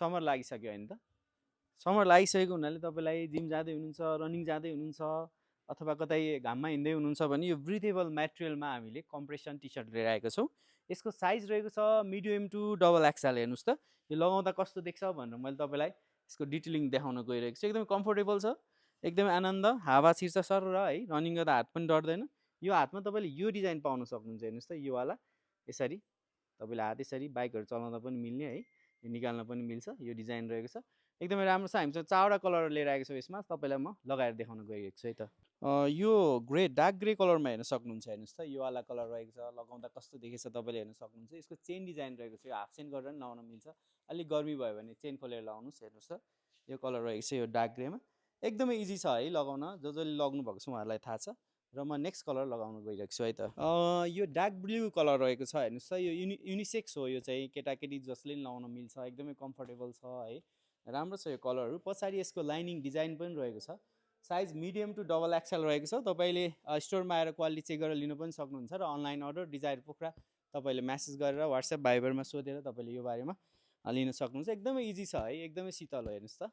Summer लागिसक्यो हैन त? समर लागिसकेको हुनाले तपाईँलाई जिम जाँदै हुनुहुन्छ, रनिङ जाँदै हुनुहुन्छ अथवा कतै घाममा हिँड्दै हुनुहुन्छ भने यो ब्रिथेबल मटेरियलमा हामीले कम्प्रेसन टी-सर्ट लिएर आएको छौँ। यसको साइज रहेको छ मिडियम टु डबल एक्सएल। हेर्नुहोस् त यो लगाउँदा कस्तो देख्छ भनेर मैले तपाईँलाई यसको डिटेलिङ देखाउन गइरहेको छु। एकदमै कम्फोर्टेबल छ, एकदमै आनन्द, हावा छिर्छ सरर है। रनिङ गर्दा हात पनि डढ्दैन। यो हातमा तपाईँले यो डिजाइन पाउन सक्नुहुन्छ। हेर्नुहोस् त यो वाला यसरी तपाईँले हात यसरी बाइकहरू चलाउँदा पनि मिल्ने है, यो निकाल्न पनि मिल्छ। यो डिजाइन रहेको छ, एकदमै राम्रो छ। हामीसँग चारवटा कलर लिएर आएको छौँ यसमा, तपाईँलाई म लगाएर देखाउन गइरहेको छु है त। यो ग्रे डार्क ग्रे कलरमा हेर्न सक्नुहुन्छ। हेर्नुहोस् त यो वाला कलर रहेको छ, लगाउँदा कस्तो देखेछ तपाईँले हेर्न सक्नुहुन्छ। यसको चेन डिजाइन रहेको छ, यो हाफ चेन गरेर पनि लगाउन मिल्छ। अलिक गर्मी भयो भने चेन खोलेर लगाउनुहोस्। हेर्नुहोस् त यो कलर रहेको छ, यो डार्क ग्रेमा एकदमै इजी छ है लगाउन। जसले लग्नु भएको छ उहाँहरूलाई थाहा छ। र म नेक्स्ट कलर लगाउन गइरहेको छु है त। यो डार्क ब्लू कलर रहेको छ। हेर्नुहोस् त यो युनिसेक्स हो, यो चाहिँ केटाकेटी जसले पनि लगाउन मिल्छ, एकदमै कम्फोर्टेबल छ है, राम्रो छ यो कलरहरू। पछाडि यसको लाइनिङ डिजाइन पनि रहेको छ। Size medium to double XL रहेको छ। तपाईँले स्टोरमा आएर क्वालिटी चेक गरेर लिनु पनि सक्नुहुन्छ र अनलाइन अर्डर डिजायर पोखरा तपाईँले म्यासेज गरेर वाट्सएप भाइबरमा सोधेर तपाईँले यो बारेमा लिन सक्नुहुन्छ। एकदमै इजी छ है, एकदमै शीतल हो। हेर्नुहोस् त